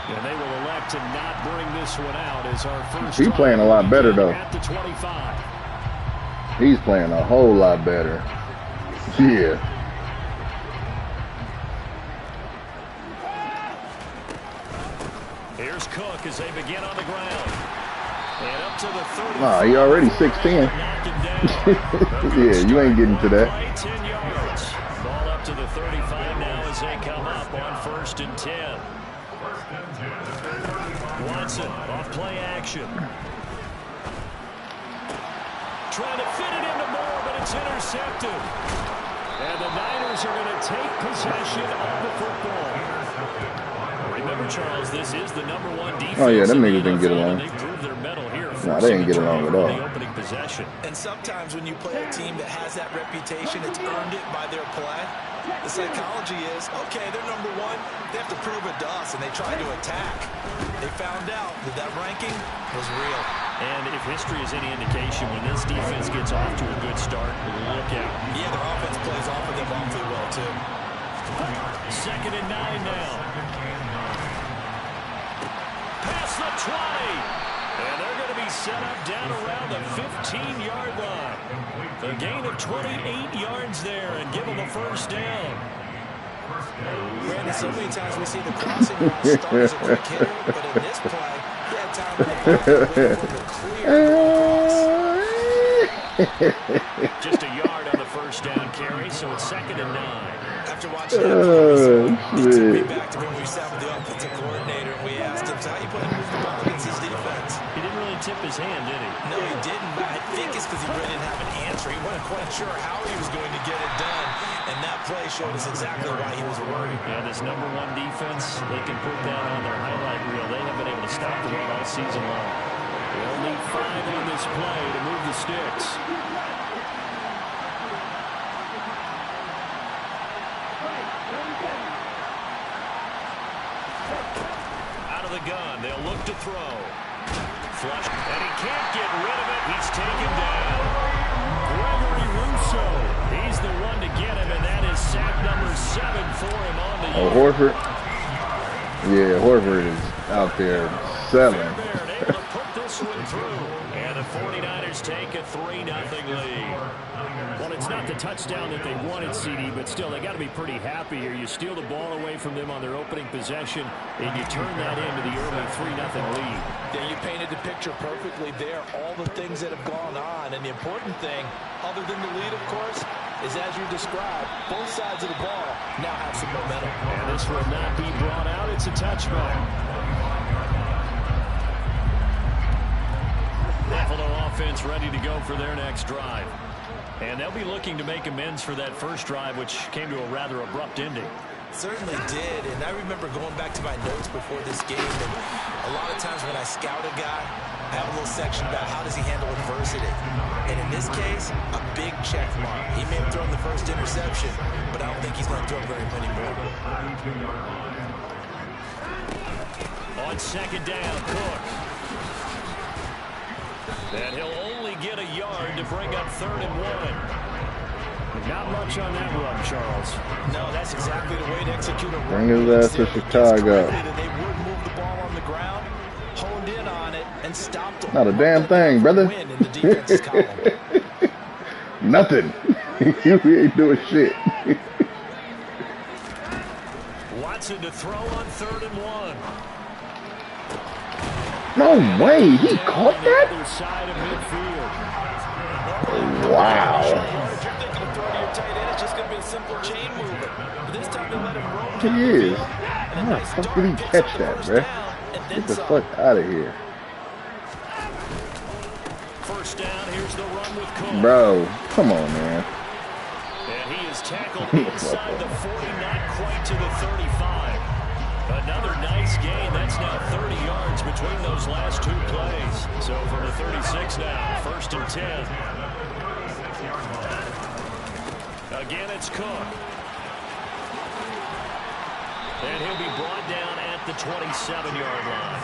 And they will elect to not bring this one out as our first. He's playing a lot better, though. At the 25. He's playing a whole lot better. Yeah. Here's Cook as they begin on the ground. And up to the 30. Nah, he already 6'10". Yeah, you ain't getting to that. 10 yards. Ball up to the 35 now as they come up on 1st and 10. Watson off play action. Trying to fit it into Moore, but it's intercepted. And the Niners are going to take possession of the football. Remember, Charles, this is the #1 defense. Oh, yeah, them niggas didn't get along. They proved their mettle here. Nah, they didn't get along at all. The opening possession. And sometimes when you play a team that has that reputation, it's earned it by their play. The psychology is, okay, they're #1. They have to prove it to us, and they try to attack. They found out that that ranking was real. And if history is any indication, when this defense gets off to a good start, look out. Yeah, their offense plays off of them awfully well, too. 2nd and 9 now. Past the 20. And they're going to be set up down around the 15-yard line. A gain of 28 yards there and give them a 1st down. Brandon, so many times we see the crossing route start as a quick hitter, but in this play, he had time to clear. Just a yard on the 1st down carry, so it's 2nd and 9. After watching that play, he took me back to when we sat with the offensive coordinator and we asked him, so how you plan to move the ball against his defense? He didn't really tip his hand, did he? No, he didn't, but I think it's because he really didn't have an answer. He wasn't quite sure how he was going to get it done, and that play showed us exactly why he was worried. Yeah, this #1 defense, they can put that on their highlight reel. They have been able to stop the run all season long. They'll need 5 on this play to move the sticks. The gun. They'll look to throw. Flush. And he can't get rid of it. He's taken down. Gregory Rousseau. He's the one to get him, and that is sack number 7 for him on the year. Horford? Yeah, Horford is out there 7. Fairbairn able to put this one through. And the 49ers take a 3-0 lead. Well, it's not the touchdown that they wanted, CD, but still, they got to be pretty happy here. You steal the ball away from them on their opening possession, and you turn that into the early 3-0 lead. Yeah, you painted the picture perfectly there, all the things that have gone on. And the important thing, other than the lead, of course, is as you described, both sides of the ball now have some momentum. And this will not be brought out. It's a touchback. Buffalo offense ready to go for their next drive. And they'll be looking to make amends for that first drive, which came to a rather abrupt ending. Certainly did, and I remember going back to my notes before this game, and a lot of times when I scout a guy, I have a little section about how does he handle adversity. And in this case, a big check mark. He may have thrown the first interception, but I don't think he's going to throw very many more. On 2nd down, Cook. And he'll only get a yard to bring up 3rd and 1. Not much on that run, Charles. No, that's exactly the way to execute a run. Bring his ass to Chicago. They would move the ball on the ground, honed in on it, and stopped them. Not a damn thing, brother. Win in the defense's column. Nothing. You ain't doing shit. Watson to throw on 3rd and 1. No way. He caught that? Other side of midfield. Wow. If you're thinking of throwing to your tight end, it's just going to be a simple chain mover. But this time they let him roll. He is. How the fuck did he catch that, bruh? Get the fuck out of here. 1st down, here's the run with Cook. Bro, come on, man. And he is tackled inside the 40, not quite to the 35. Another nice gain. That's now 30 yards between those last 2 plays. So from the 36 now, 1st and 10. Again, it's Cook. And he'll be brought down at the 27-yard line.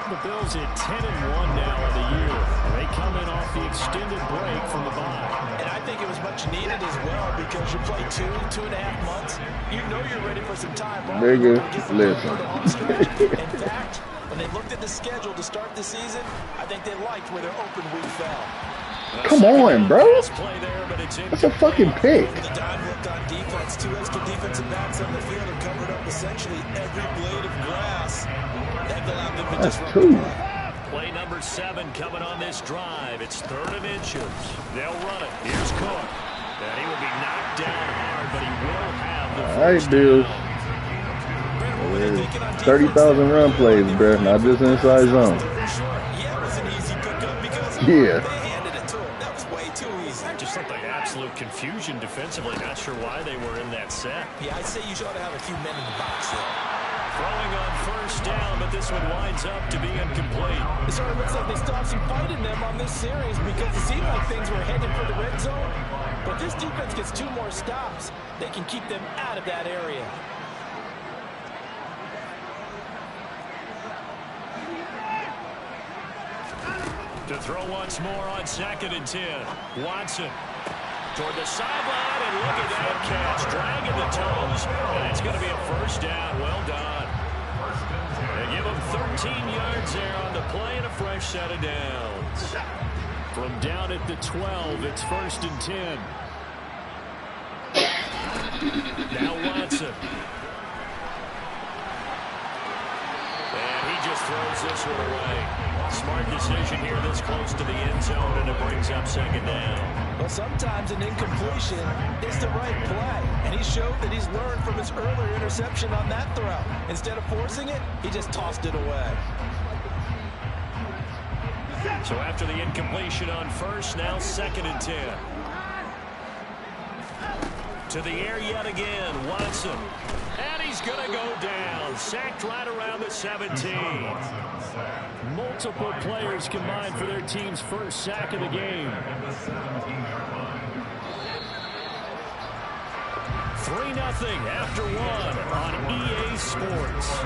The Bills at 10-1 now in the year. And they come in off the extended break from the bye. And I think it was much needed as well because you play 2.5 months. You know you're ready for some time. Nigga, listen. In fact, when they looked at the schedule to start the season, I think they liked where their open week fell. Come on, bro. That's a fucking pick. The dive looked on defense. 2 extra defensive backs on the field and covered up essentially every blade of grass. That allowed them to That's disrupt 2. the play. Play number 7 coming on this drive. It's 3rd and inches. They'll run it. Here's Cook. And he will be knocked down hard, but he will have the first down. 30,000 run plays, bro. Not just inside zone. Yeah, it was an easy pickup because Yeah. they handed it to him. That was way too easy. Just looked like absolute confusion defensively. Not sure why they were in that set. Yeah, I'd say you should have a few men in the box there. Throwing on 1st down, but this one winds up to be incomplete. It sort of looks like they still have some fight in them on this series because it seemed like things were headed for the red zone. But this defense gets 2 more stops. They can keep them out of that area. To throw once more on 2nd and 10. Watson toward the sideline, and look at that catch. Dragging the toes, and it's going to be a 1st down. Well done. They give him 13 yards there on the play and a fresh set of downs. From down at the 12, it's 1st and 10. Now Watson. And he just throws this one away. Smart decision here this close to the end zone, and it brings up 2nd down. Well, sometimes an incompletion is the right play, and he showed that he's learned from his earlier interception on that throw. Instead of forcing it, he just tossed it away. So after the incompletion on 1st, now 2nd and 10. To the air yet again, Watson. And he's going to go down. Sacked right around the 17. Multiple players combined for their team's 1st sack of the game. 3-0 after 1 on EA Sports.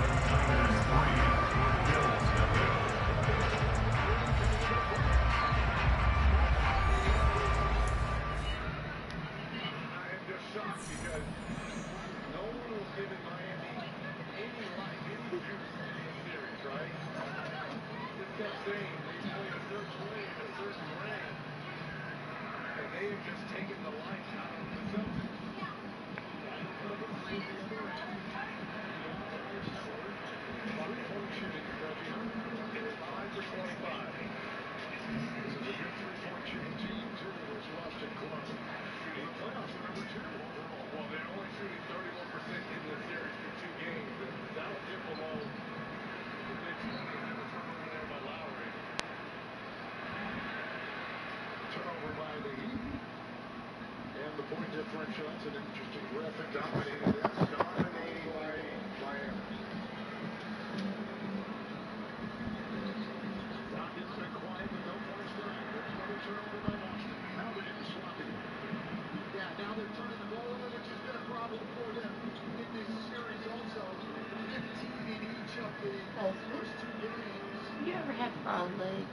You ever have frog legs?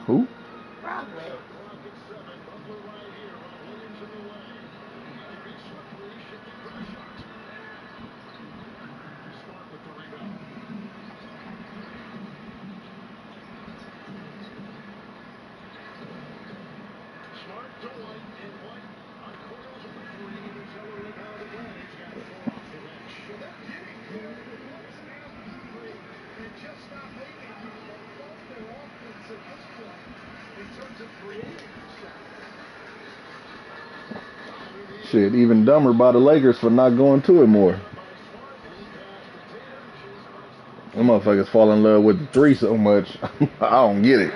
Who? Frog legs. Shit, even dumber by the Lakers for not going to it more. Them motherfuckers fall in love with the 3 so much. I don't get it.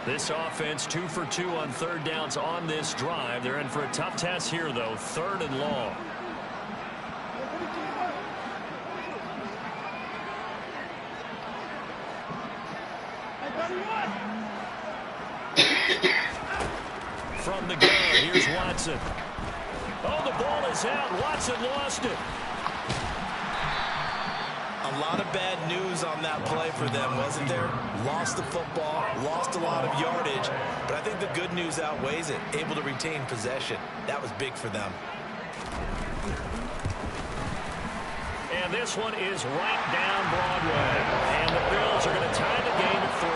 This offense 2 for 2 on 3rd downs on this drive. They're in for a tough task here, though. 3rd and long. From the gun, here's Watson. Oh, the ball is out. Watson lost it. A lot of bad news on that play for them, wasn't there? Lost the football, lost a lot of yardage, but I think the good news outweighs it. Able to retain possession. That was big for them. And this one is right down Broadway. And the Bills are going to tie the game at 3.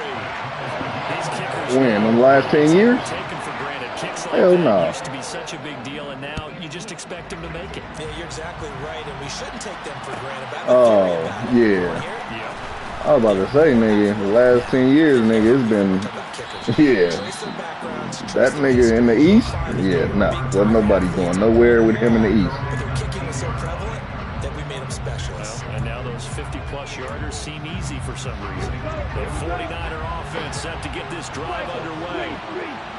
These kickers When? In the last 10 years? taken for granted. Kicks like Hell that no. used to be such a big deal, and now you just expect them to make it. Yeah, you're exactly right, and we shouldn't take them for granted. But I have a Oh, theory about it. yeah. Yeah. I was about to say, nigga, the last 10 years, nigga, it's been, yeah. That nigga in the East, yeah, nah. Wasn't nobody going nowhere with him in the East. But their kicking was so prevalent that we made them specialists. Well, and now those 50-plus yarders seem easy for some reason. The 49er offense set to get this drive underway.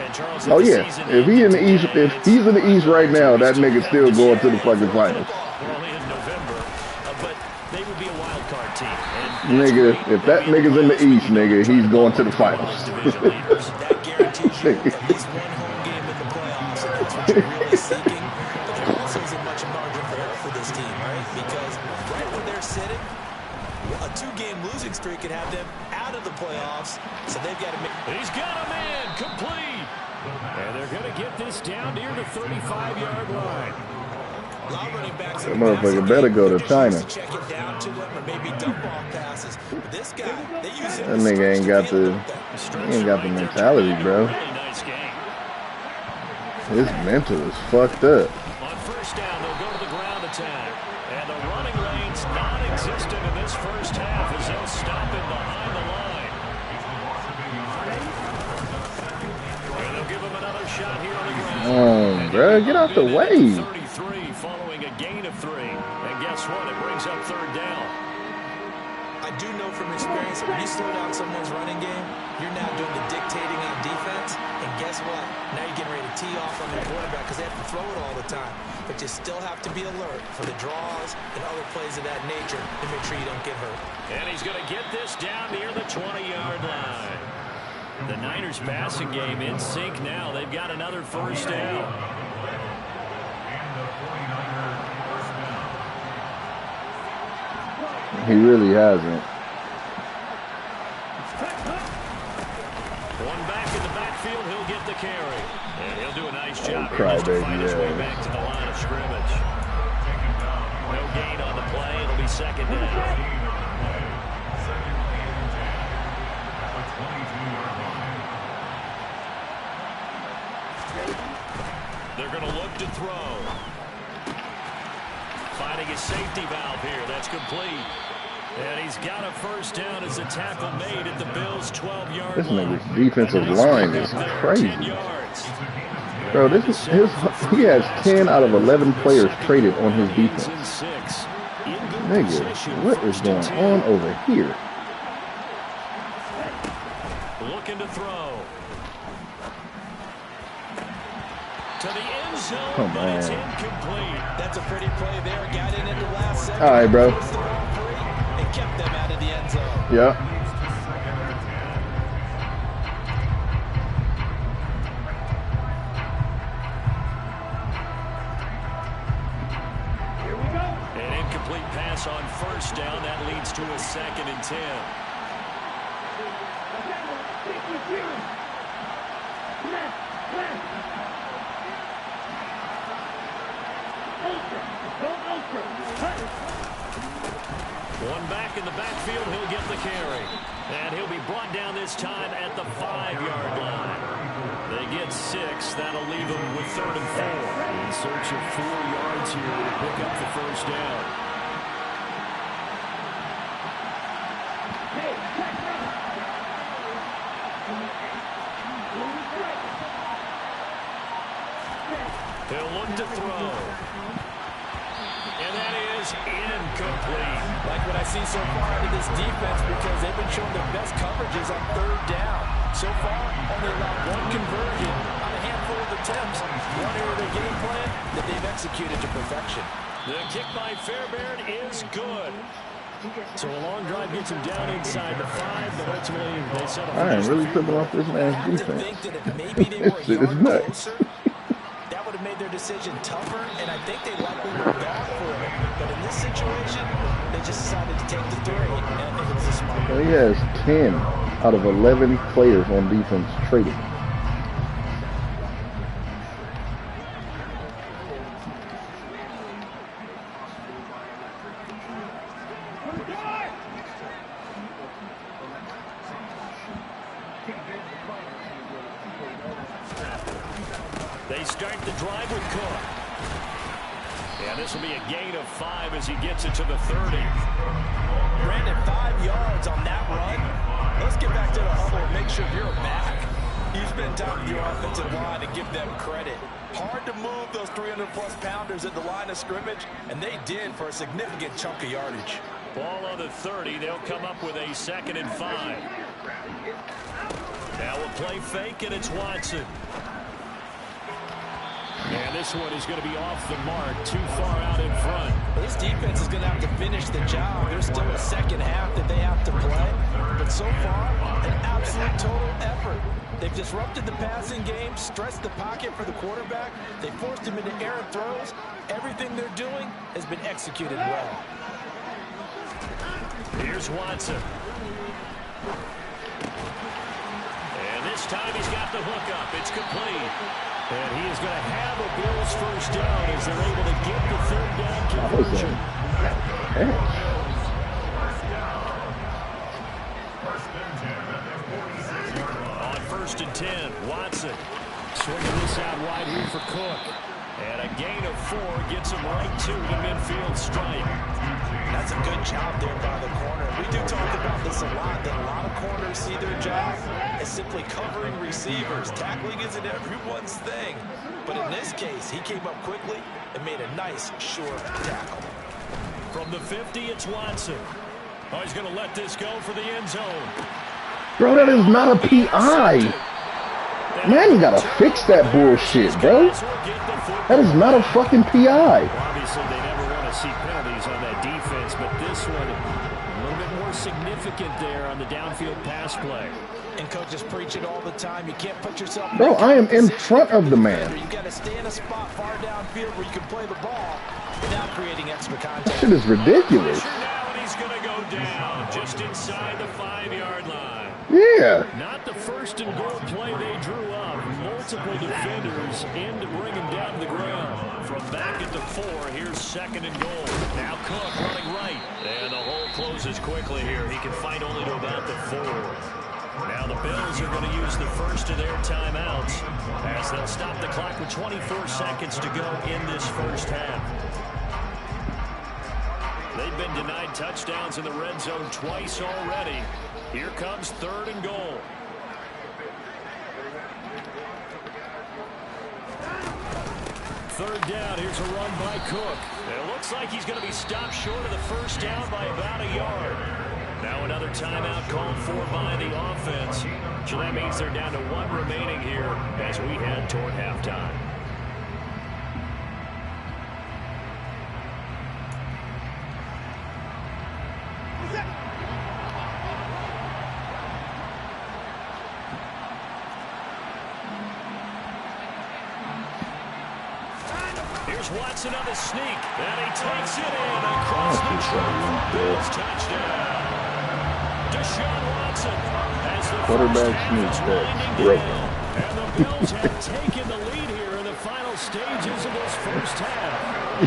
And Charles, Oh yeah, if he in the East, if he's in the East right now, that nigga still going to the fucking finals. Well, in November, but they would be a wild card team. Nigga, if that nigga's in the East, nigga, he's going to the finals. That guarantees you at least one home game in the playoffs, and that's what you're really seeking. But there also isn't much margin for error for this team, right? Because right where they're sitting, a 2-game losing streak could have them out of the playoffs, so they've got to make... He's got a man complete. And they're going to get this down near the 35-yard line. That motherfucker better go to China. That nigga ain't got the mentality, bro. His mental is fucked up. On first down, they'll go to the ground attack. And the running lane's non-existent in this first half as they'll stop him behind the line. And they'll give him another shot here on the ground. Oh, bro, get out the way. 33 following a gain of 3. And guess what? It brings up third down. I do know from experience that when you slow down someone's running game, you're now doing the dictating on defense. And guess what? Now you're getting ready to tee off on the quarterback because they have to throw it all the time. But you still have to be alert for the draws and other plays of that nature to make sure you don't get hurt. And he's going to get this down near the 20-yard line. The Niners passing game in sync now. They've got another first down. He really hasn't. One back in the backfield, he'll get the carry. And he'll do a nice job Oh, here just to crybaby, find his way yeah. back to the line of scrimmage. No gain on the play. It'll be second down. They're going to look to throw. Finding his safety valve here. That's complete. And he's got a first down as a tackle made at the Bills' 12-yard This line. nigga's defensive line is crazy. 10 yards. Bro, this is he has 10 out of 11 players traded on his defense. In 6. In good Nigga, position, what is first and going 10. on over here? Looking to throw. To the end zone, Come but it's on. incomplete. That's a pretty play there. Got in at the last second. All right, bro. And kept them out of the end zone. Yeah. An incomplete pass on first down. That leads to a 2nd and 10. One back in the backfield, he'll get the carry. And he'll be brought down this time at the 5-yard line. They get 6. That'll leave them with 3rd and 4. In search of 4 yards here to pick up the first down. He'll look to throw. And that is incomplete. Like what I see so far out of this defense because they've been showing their best coverages on 3rd down. So far, only allowed 1 conversion on a handful of attempts. One area of their game plan that they've executed to perfection. The kick by Fairbairn is good. So a long drive gets him down inside the 5, but ultimately they settle for I am really tripping off this man's defense. This shit is nuts. That would have made their decision tougher, and I think they likely would have gone for it. But in this situation, they just decided to take the 3, and I think it was a smart move. He has 10 out of 11 players on defense traded. They start the drive with Cook. Yeah, this will be a gain of 5 as he gets it to the 30. Brandon, 5 yards on that run. Let's get back to the huddle and make sure you're back. You spend time with your offensive line and give them credit. Hard to move those 300-plus pounders at the line of scrimmage, and they did for a significant chunk of yardage. Ball on the 30. They'll come up with a 2nd and 5. Now we'll play fake, and it's Watson. And this one is going to be off the mark, too far out in front. This defense is going to have to finish the job. There's still a second half that they have to play. But so far, an absolute total effort. They've disrupted the passing game, stressed the pocket for the quarterback. They forced him into errant throws. Everything they're doing has been executed well. Here's Watson. And this time he's got the hookup. It's complete. And he is going to have a Bills first down as they're able to get the 3rd down conversion. On 1st and 10, Watson swinging this out wide here for Cook. And a gain of 4 gets him right to the midfield stripe. That's a good job there by the corner. We do talk about this a lot, that a lot of corners see their job as simply covering receivers. Tackling isn't everyone's thing. But in this case, he came up quickly and made a nice, short tackle. From the 50, it's Watson. Oh, he's going to let this go for the end zone. Bro, that is not a PI. Man, you gotta fix that bullshit, bro. That is not a fucking PI. Well, obviously, they never want to see penalties on that defense, but this one, a little bit more significant there on the downfield pass play. And coaches preach it all the time. You can't put yourself... Bro, I am in front of the man. You got to stay in a spot far downfield where you can play the ball without creating extra contact. That shit is ridiculous. Now, and he's going to go down just inside the 5-yard line. Yeah. Not the first and goal play they drew up. Multiple defenders in to bring him down to the ground. From back at the 4, here's 2nd and goal. Now Cook running right. And the hole closes quickly here. He can fight only to about the 4. Now the Bills are going to use the first of their timeouts as they'll stop the clock with 24 seconds to go in this first half. They've been denied touchdowns in the red zone twice already. Here comes 3rd and goal. Third down, here's a run by Cook. It looks like he's going to be stopped short of the first down by about a yard. Now another timeout called for by the offense. So that means they're down to 1 remaining here as we head toward halftime. Here's Watson on the sneak, and he takes it in across the track. Bills touchdown. Deshaun Watson as the Quarterback sneak, that's broken. And the Bills have taken the lead here in the final stages of this first half.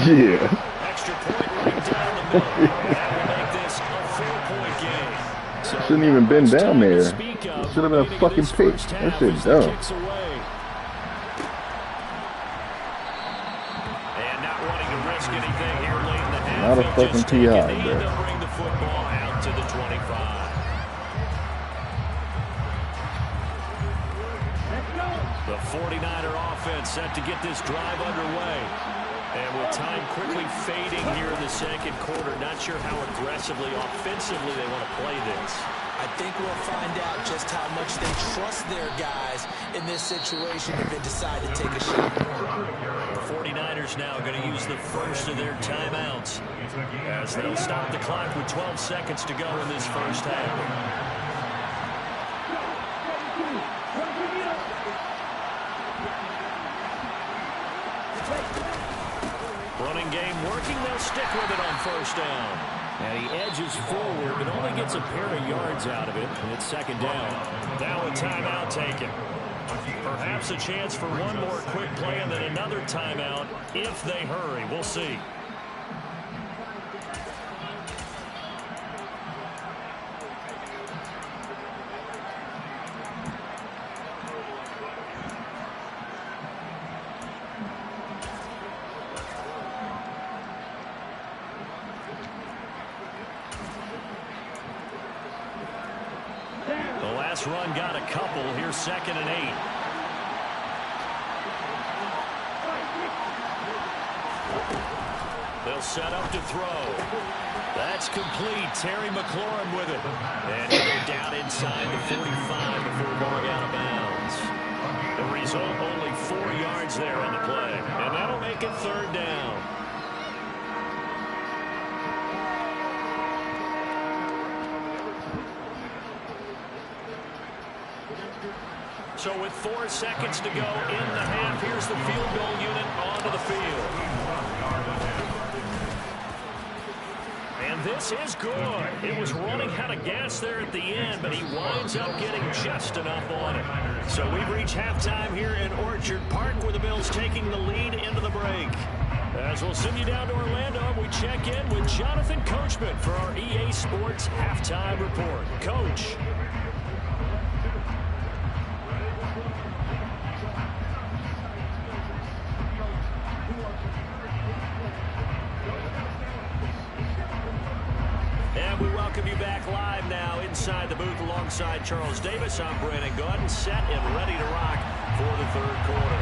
Yeah. Extra point right down the middle. That will make this a 4-point game. So Shouldn't even been down there. It Should have been a fucking pick. That shit dumb. Not a fucking PI, bro. Bring the football out to the 25. The 49er offense set to get this drive underway. And with time quickly fading here in the second quarter, not sure how aggressively, offensively they want to play this. I think we'll find out just how much they trust their guys in this situation if they decide to take a shot. The 49ers now going to use the first of their timeouts as they'll stop the clock with 12 seconds to go in this first half. Running game working, they'll stick with it on first down. And he edges forward, but only gets a pair of yards out of it, and it's second down. Now a timeout taken. Perhaps a chance for one more quick play and then another timeout if they hurry. We'll see. Run got a couple. Here's 2nd and 8. They'll set up to throw. That's complete. Terry McLaurin with it. And he'll go down inside the 45 before going out of bounds. The result, only 4 yards there on the play. And that'll make it third down. So with 4 seconds to go in the half, here's the field goal unit onto the field. And this is good. It was running out of gas there at the end, but he winds up getting just enough on it. So we've reached halftime here in Orchard Park, where the Bills taking the lead into the break. As we'll send you down to Orlando, we check in with Jonathan Coachman for our EA Sports Halftime Report. Coach. We welcome you back live now inside the booth alongside Charles Davis. I'm Brandon Gaudin, set and ready to rock for the third quarter.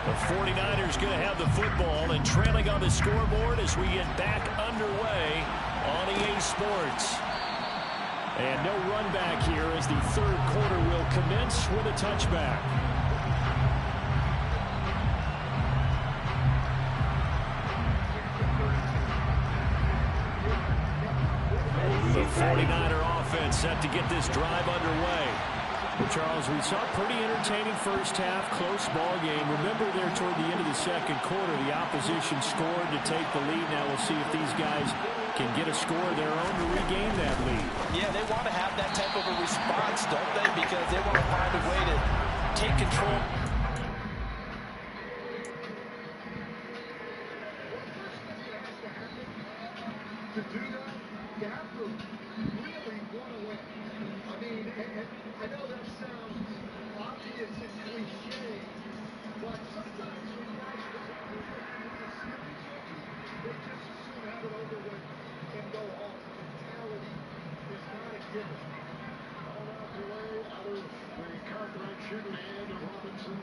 The 49ers going to have the football and trailing on the scoreboard as we get back underway on EA Sports. And no run back here as the third quarter will commence with a touchback. The 49er offense set to get this drive underway. Well, Charles, we saw a pretty entertaining first half, close ball game. Remember there toward the end of the second quarter, the opposition scored to take the lead. Now we'll see if these guys can get a score of their own to regain that lead. Yeah, they want to have that type of a response, don't they? Because they want to find a way to take control. To do that, you have to really want to win. I mean, I know that sounds obvious and cliche, but sometimes when you actually they just assume have it over with and go home. Mentality is not a given. All out the way out of the car direction and Robinson.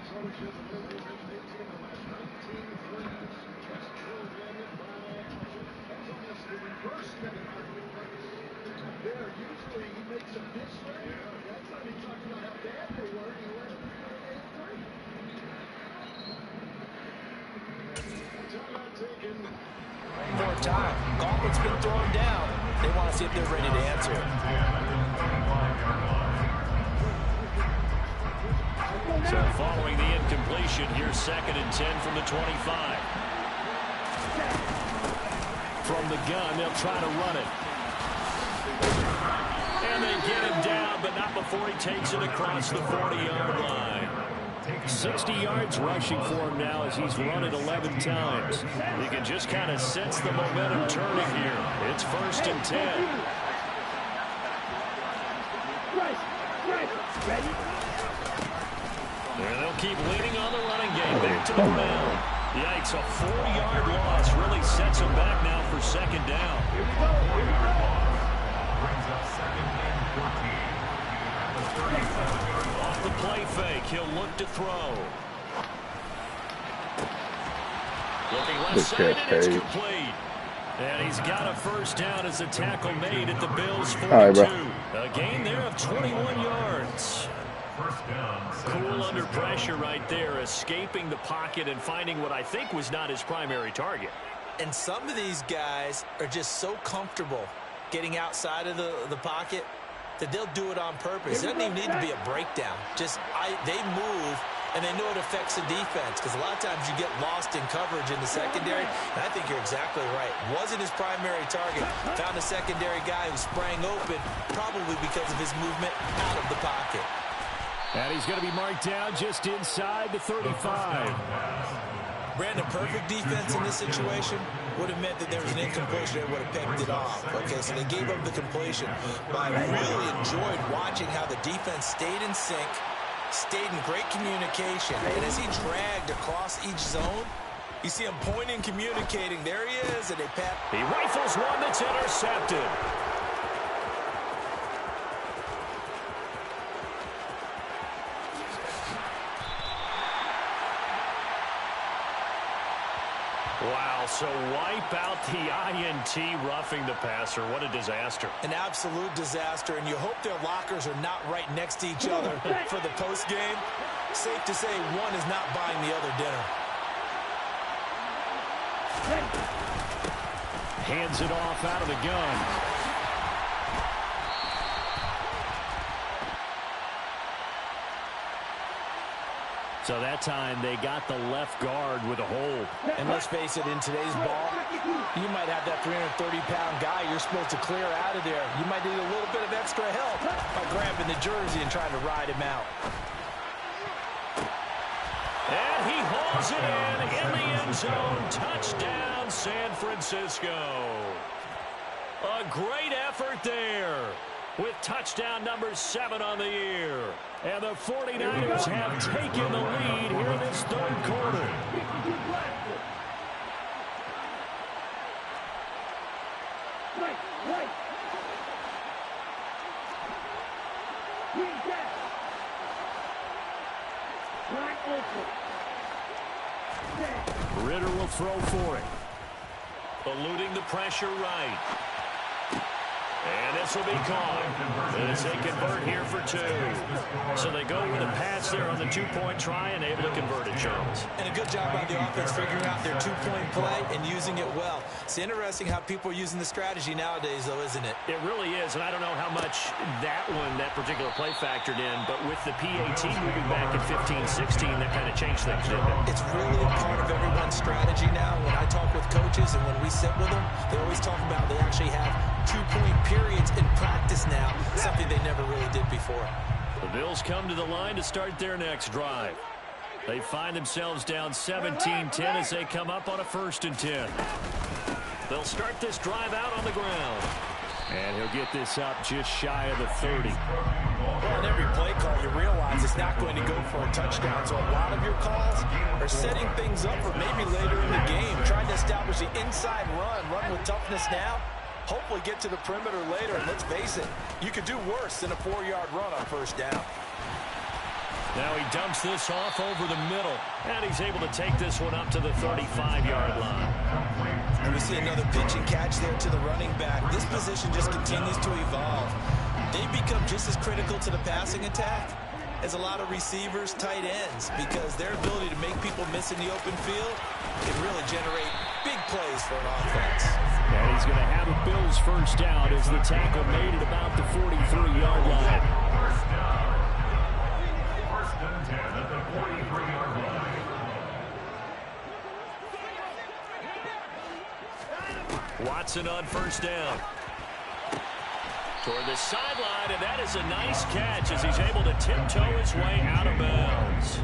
So much as a little bit in the last 19 plays. Just drilled in by the reverse that there. Usually he makes a misstep. That's not he talking about how bad they were. He let them taken. More time. Gauntlet's been thrown down. They want to see if they're ready to answer. So following the incompletion, here's 2nd and 10 from the 25. From the gun, they'll try to run it. And they get him down, but not before he takes it across the 40-yard line. 60 yards rushing for him now as he's run it 11 times. You can just kind of sense the momentum turning here. It's 1st and 10. And they'll keep leaning on the running game. Back to the ground. Yikes, a 40-yard loss really sets him back now for 2nd down. Here we go. Off the play fake, he'll look to throw. Looking left side, and it's complete. And he's got a first down as a tackle made at the Bills' 42. All right, bro. A gain there of 21 yards. Cool under pressure right there, escaping the pocket and finding what I think was not his primary target. And some of these guys are just so comfortable getting outside of the pocket that they'll do it on purpose. It doesn't even need to be a breakdown. They move, and they know it affects the defense, because a lot of times you get lost in coverage in the secondary, and I think you're exactly right. Wasn't his primary target. Found a secondary guy who sprang open, probably because of his movement out of the pocket. And he's going to be marked down just inside the 35. Brandon, perfect defense in this situation would have meant that there was an incompletion. They would have picked it off. Okay, so they gave up the completion. But I really enjoyed watching how the defense stayed in sync, stayed in great communication. And as he dragged across each zone, you see him pointing, communicating. There he is, and they pat. He rifles one that's intercepted. Wow, so wipe out the INT, roughing the passer. What a disaster. An absolute disaster, and you hope their lockers are not right next to each other for the postgame. Safe to say one is not buying the other dinner. Hands it off out of the gun. So that time they got the left guard with a hold. And let's face it, in today's ball, you might have that 330-pound guy you're supposed to clear out of there. You might need a little bit of extra help by grabbing the jersey and trying to ride him out. And he hauls it in the end zone. Touchdown, San Francisco. A great effort there, with touchdown number 7 on the year. And the 49ers have taken the lead here in this third quarter. Ritter will throw for it. Eluding the pressure right. And this will be caught as they convert here for 2. So they go with a pass there on the 2-point try and able to convert it, Charles. And a good job by the offense figuring out their 2-point play and using it well. It's interesting how people are using the strategy nowadays, though, isn't it? It really is, and I don't know how much that particular play factored in, but with the PAT moving back in 15-16, that kind of changed things, didn't it? It's really a part of everyone's strategy now. When I talk with coaches and when we sit with them, they always talk about they actually have 2-point periods in practice now, something they never really did before. The Bills come to the line to start their next drive. They find themselves down 17-10 as they come up on a 1st and 10. They'll start this drive out on the ground. And he'll get this up just shy of the 30. Well, in every play call, you realize it's not going to go for a touchdown. So a lot of your calls are setting things up for maybe later in the game, trying to establish the inside run with toughness now. Hopefully get to the perimeter later, and let's face it, you could do worse than a 4-yard run on 1st down. Now he dumps this off over the middle, and he's able to take this one up to the 35-yard line. And we see another pitch and catch there to the running back. This position just continues to evolve. They become just as critical to the passing attack as a lot of receivers, tight ends, because their ability to make people miss in the open field can really generate big plays for an offense. And he's going to have a Bills first down as the tackle made at about the 43-yard line. First and 10 at the 43-yard line. Watson on 1st down. Toward the sideline, and that is a nice catch as he's able to tiptoe his way out of bounds.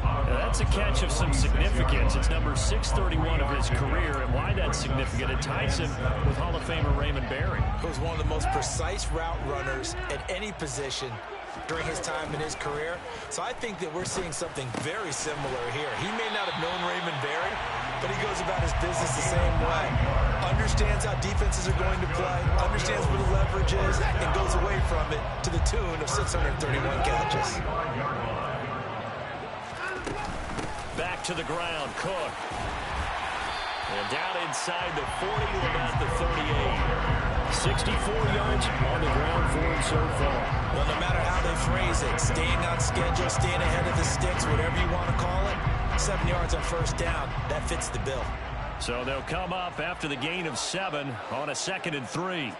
Now that's a catch of some significance. It's number 631 of his career, and why that's significant, it ties him with Hall of Famer Raymond Berry. He was one of the most precise route runners at any position during his time in his career. So I think that we're seeing something very similar here. He may not have known Raymond Berry, but he goes about his business the same way. Understands how defenses are going to play, understands where the leverage is, and goes away from it to the tune of 631 catches. Back to the ground, Cook. And down inside the 40 to about the 38. 64 yards on the ground for him so far. Well, no matter how they phrase it, staying on schedule, staying ahead of the sticks, whatever you want to call it, 7 yards on first down, that fits the bill. So they'll come up after the gain of 7 on a 2nd and 3.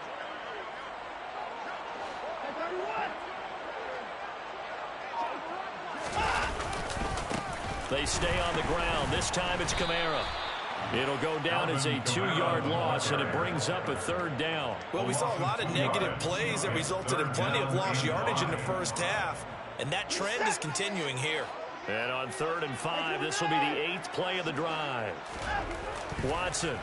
They stay on the ground. This time it's Kamara. It'll go down as a 2-yard loss, and it brings up a 3rd down. Well, we saw a lot of negative plays that resulted in plenty of lost yardage in the first half, and that trend is continuing here. And on 3rd and 5, this will be the 8th play of the drive. Watson.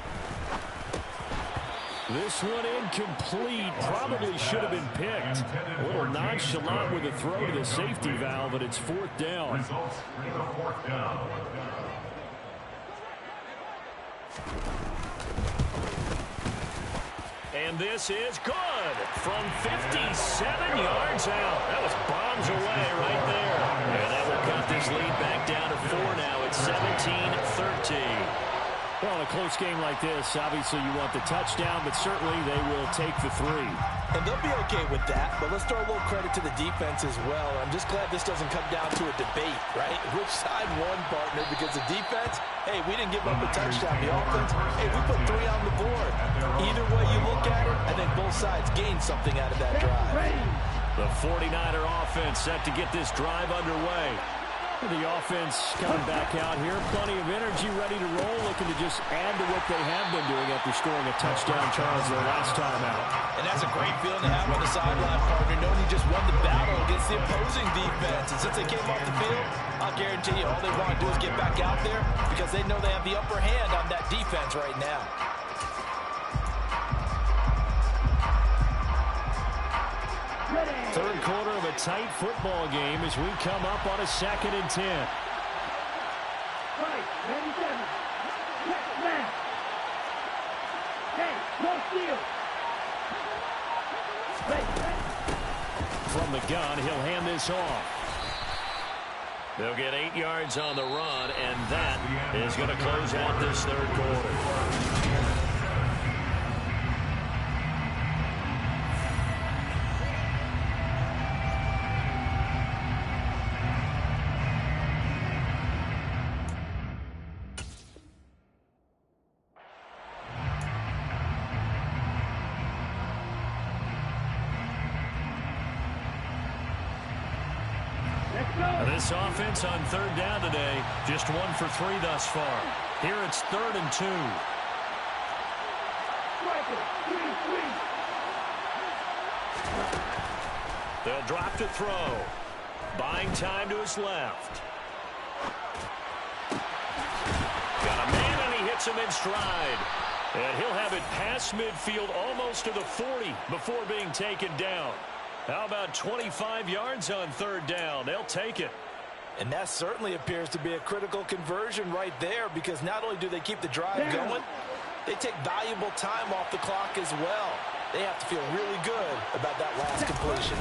This one incomplete. Probably should have been picked. A little nonchalant with a throw to the safety valve, but it's 4th down. And this is good from 57 yards out. That was bombs away right there. And that will cut this lead back down to 4 now. It's 17-13. Well, in a close game like this, obviously you want the touchdown, but certainly they will take the 3. And they'll be okay with that, but let's throw a little credit to the defense as well. I'm just glad this doesn't come down to a debate, right? Which side won, partner? Because the defense, hey, we didn't give up a touchdown. The offense, hey, we put 3 on the board. Either way you look at it, I think both sides gained something out of that drive. The 49er offense set to get this drive underway. The offense coming back out here. Plenty of energy, ready to roll, looking to just add to what they have been doing after scoring a touchdown, Charles, their last time out. And that's a great feeling to have on the sideline, partner, knowing you just won the battle against the opposing defense. And since they came off the field, I'll guarantee you all they want to do is get back out there because they know they have the upper hand on that defense right now. Third quarter of a tight football game as we come up on a 2nd and 10. Right, 97. Left, man. Hey, no steal. From the gun, he'll hand this off. They'll get 8 yards on the run, and that is going to close out this third quarter. This offense on 3rd down today, just 1 for 3 thus far. Here it's 3rd and 2. They'll drop to throw. Buying time to his left. Got a man and he hits him in stride. And he'll have it past midfield almost to the 40 before being taken down. How about 25 yards on 3rd down? They'll take it. And that certainly appears to be a critical conversion right there because not only do they keep the drive going, they take valuable time off the clock as well. They have to feel really good about that last completion.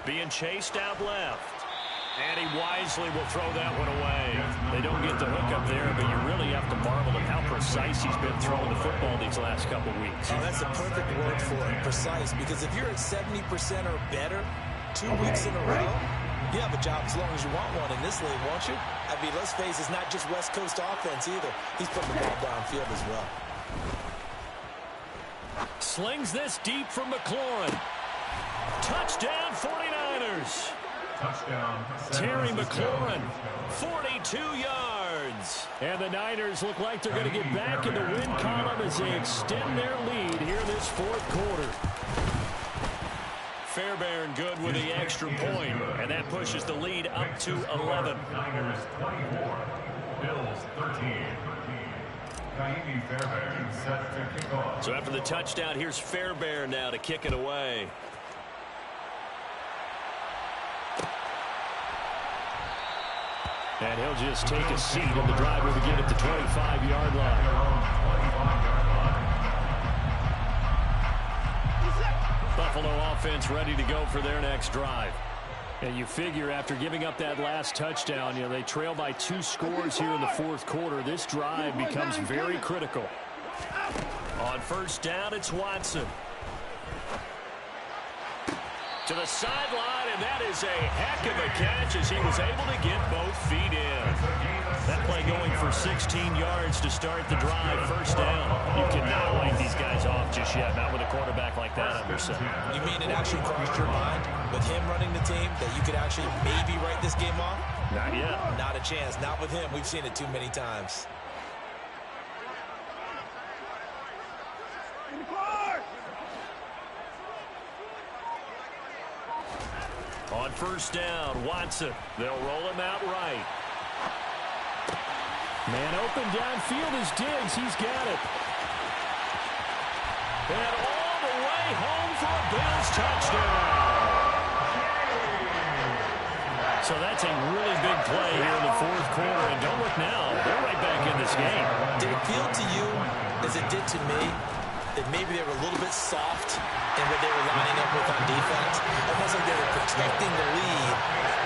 Being chased out left. And he wisely will throw that one away. They don't get the hook up there, but you really have to marvel at how precise he's been throwing the football these last couple weeks. Oh, that's a perfect word for it, precise, because if you're at 70% or better 2 weeks in a row, you have a job as long as you want one in this league, won't you? I mean, let's face it, it's not just West Coast offense either. He's putting the ball downfield as well. Slings this deep from McLaurin. Touchdown 49ers. Touchdown. Terry McLaurin, 42 yards. And the Niners look like they're going to get back in the win column as they extend their lead here this 4th quarter. Fairbairn good with the extra point, and that pushes the lead up to 11. Niners 24, Bills 13. Kaimi Fairbairn set to kick off. So after the touchdown, here's Fairbairn now to kick it away. And he'll just take a seat, and the drive will begin at the 25-yard line. Buffalo offense ready to go for their next drive. And you figure after giving up that last touchdown, you know, they trail by 2 scores here in the fourth quarter. This drive becomes very critical. On first down, it's Watson. To the sideline, and that is a heck of a catch as he was able to get both feet in. That play going for 16 yards to start the drive. First down. You cannot light these guys off just yet, not with a quarterback like that under center. You mean it actually crossed your mind with him running the team that you could actually maybe write this game off? Not yet. Not a chance. Not with him. We've seen it too many times. On first down, Watson. They'll roll him out right. Man open downfield is Diggs. He's got it. And all the way home for a Bills touchdown. So that's a really big play here in the fourth quarter. And don't look now. They're right back in this game. Did it feel to you, as it did to me, that maybe they were a little bit soft in what they were lining up with on defense? Almost like they were protecting the lead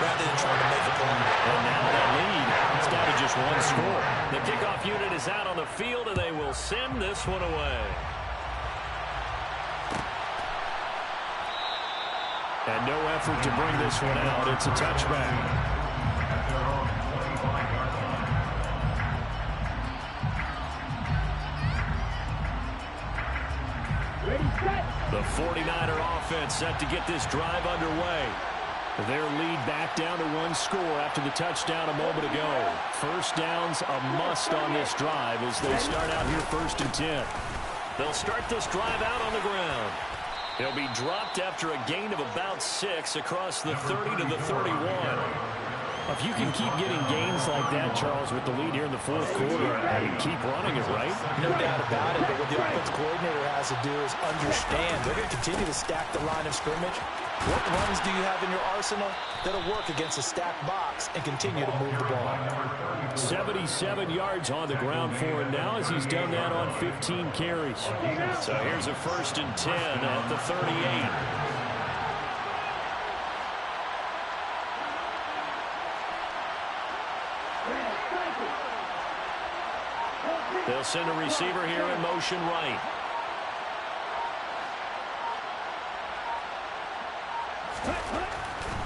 rather than trying to make a play. And now that lead, it's down to just 1 score. The kickoff unit is out on the field, and they will send this one away. And no effort to bring this one out. It's a touchback. The 49er offense set to get this drive underway. Their lead back down to 1 score after the touchdown a moment ago. First down's a must on this drive as they start out here 1st and 10. They'll start this drive out on the ground. He'll be dropped after a gain of about 6 across the 30 to the 31. If you can keep getting gains like that, Charles, with the lead here in the fourth quarter, and keep running it, right? No doubt about it, but what the offense coordinator has to do is understand they're going to continue to stack the line of scrimmage. What runs do you have in your arsenal that'll work against a stacked box and continue to move the ball? 77 yards on the ground for him now as he's done that on 15 carries. So here's a 1st and 10 at the 38. They'll send a receiver here in motion right.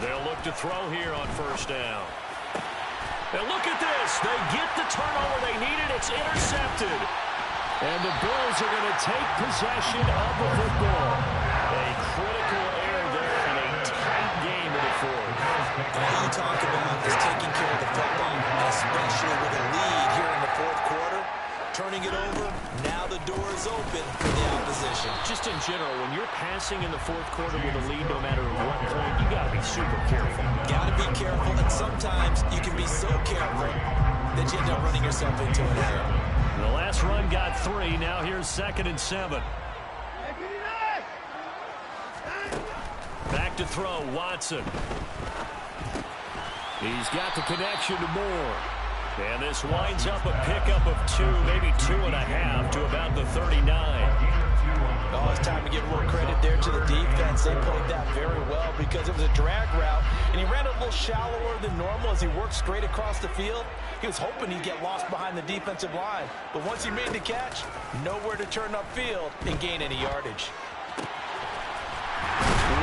They'll look to throw here on first down. And look at this. They get the turnover they needed. It's intercepted. And the Bills are going to take possession of the football. A critical error there in a tight game in the fourth. All you talk about is taking care of the football, especially with a lead here in the fourth quarter. Turning it over, now the door is open for the opposition. Just in general, when you're passing in the fourth quarter with a lead, no matter what point, you got to be super careful. Got to be careful, and sometimes you can be so careful that you end up running yourself into an error. The last run got 3. Now here's 2nd and 7. Back to throw, Watson. He's got the connection to Moore. And this winds up a pickup of 2, maybe 2.5 to about the 39. Oh, it's time to give a little credit there to the defense. They played that very well because it was a drag route, and he ran a little shallower than normal as he worked straight across the field. He was hoping he'd get lost behind the defensive line, but once he made the catch, nowhere to turn upfield and gain any yardage.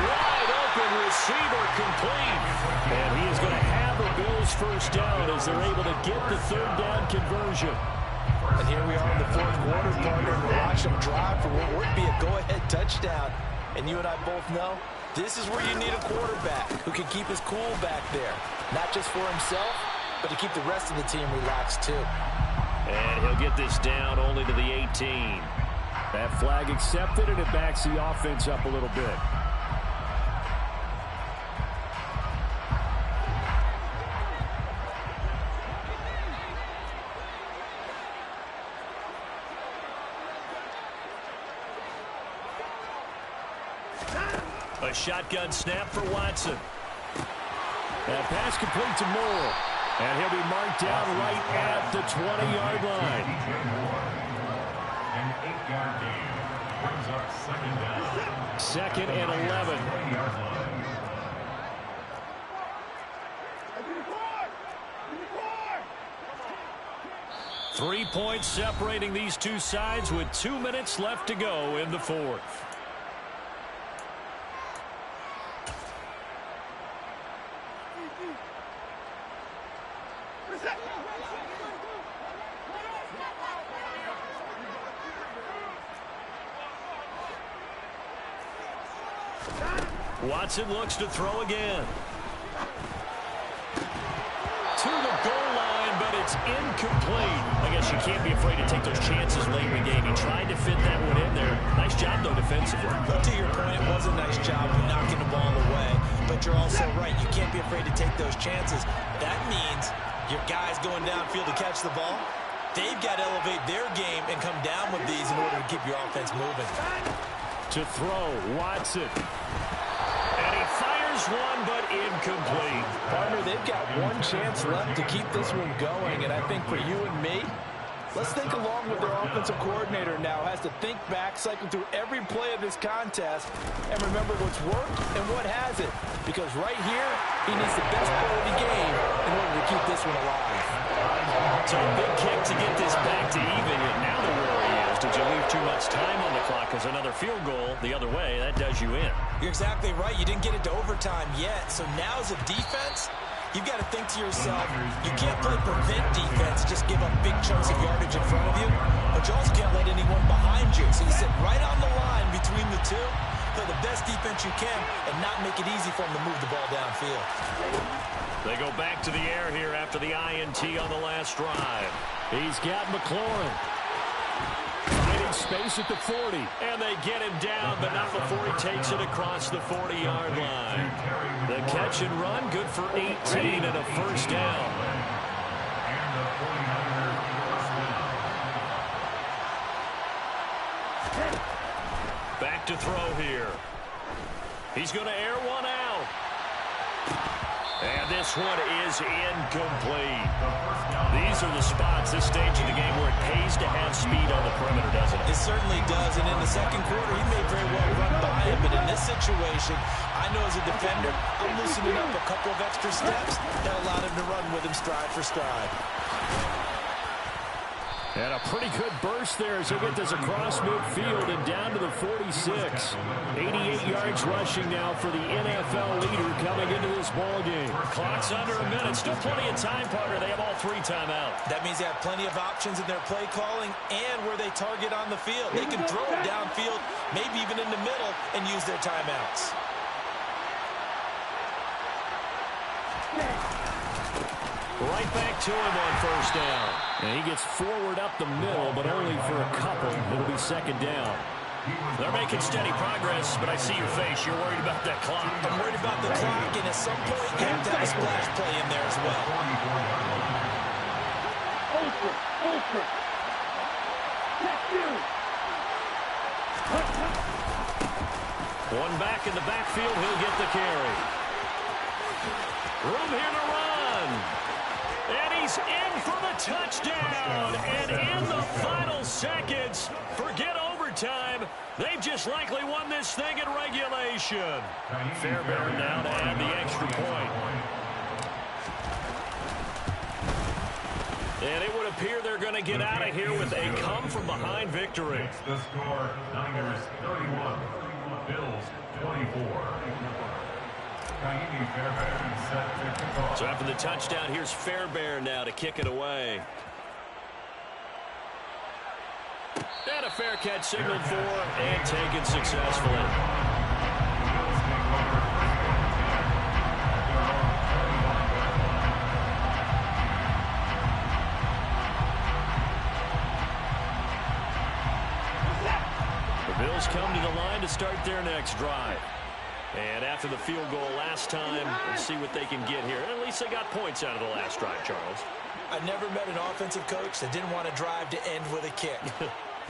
Wide open receiver complete. And he is going to have the Bills first down as they're able to get the 3rd down conversion. And here we are in the fourth quarter, partner. We're watching them drive for what would be a go-ahead touchdown. And you and I both know this is where you need a quarterback who can keep his cool back there. Not just for himself, but to keep the rest of the team relaxed too. And he'll get this down only to the 18. That flag accepted, and it backs the offense up a little bit. A shotgun snap for Watson. That pass complete to Moore. And he'll be marked down right at the 20-yard line. An 8-yard gain brings up 2nd down. 2nd and 11. 3 points separating these two sides with 2 minutes left to go in the fourth. Watson looks to throw again. To the goal line, but it's incomplete. I guess you can't be afraid to take those chances late in the game. He tried to fit that one in there. Nice job, though, defensively. But to your point, it was a nice job of knocking the ball away. But you're also right. You can't be afraid to take those chances. That means your guys going downfield to catch the ball, they've got to elevate their game and come down with these in order to keep your offense moving. To throw, Watson. And he fires one, but incomplete. Partner, they've got one chance left to keep this one going, and I think for you and me, let's think along with their offensive coordinator now has to think back, cycle through every play of this contest, and remember what's worked and what hasn't. Because right here, he needs the best play of the game in order to keep this one alive. So a big kick to get this back to even, and now the worry is, did you leave too much time on the clock? Because another field goal the other way, that does you in. You're exactly right. You didn't get it to overtime yet. So now as a defense, you've got to think to yourself, you can't play prevent defense, just give up big chunks of yardage in front of you, but you also can't let anyone behind you. So you sit right on the line between the two, play the best defense you can, and not make it easy for them to move the ball downfield. They go back to the air here after the INT on the last drive. He's got McLaurin. Finding space at the 40, and they get him down, but not before he takes it across the 40-yard line. The catch and run, good for 18 and a first down. Back to throw here. He's going to air one out. And this one is incomplete. These are the spots, this stage of the game, where it pays to have speed on the perimeter, doesn't it? It certainly does, and in the second quarter, he may very well run by him, but in this situation, I know as a defender, I'm loosening up a couple of extra steps that allowed him to run with him stride for stride. And a pretty good burst there as he gets this across midfield and down to the 46. 88 yards rushing now for the NFL leader coming into this ball game. Clock's under a minute. Still plenty of time, partner. They have all 3 timeouts. That means they have plenty of options in their play calling and where they target on the field. They can throw it downfield, maybe even in the middle, and use their timeouts. Right back to him on first down. And he gets forward up the middle, but only for a couple. It'll be second down. They're making steady progress, but I see your face. You're worried about that clock. I'm worried about the clock, and at some point, you have to have a splash play in there as well. One back in the backfield. He'll get the carry. Room here to run. And he's in for the touchdown. And in the final seconds, forget overtime. They've just likely won this thing in regulation. Fairbairn now to add the extra point. And it would appear they're going to get out of here with a come-from-behind victory. The score, Niners 31, Bills 24. So after the touchdown, here's Fairbairn now to kick it away. And a fair catch signaled for and taken successfully. The Bills come to the line to start their next drive. And after the field goal last time, let's see what they can get here. At least they got points out of the last drive, Charles. I never met an offensive coach that didn't want to drive to end with a kick.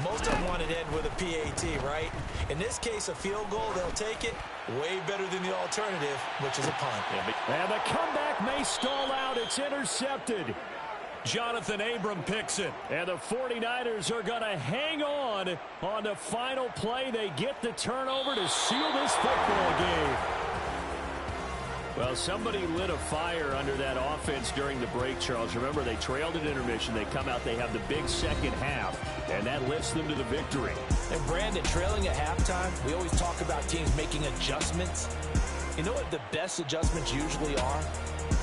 Most of them wanted to end with a PAT, right? In this case, a field goal, they'll take it. Way better than the alternative, which is a punt. And the comeback may stall out. It's intercepted. Jonathan Abram picks it. And the 49ers are going to hang on the final play. They get the turnover to seal this football game. Well, somebody lit a fire under that offense during the break, Charles. Remember, they trailed at intermission. They come out, they have the big second half, and that lifts them to the victory. And Brandon, trailing at halftime, we always talk about teams making adjustments. You know what the best adjustments usually are?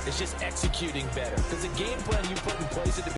It's just executing better. Because the game plan you put in place at the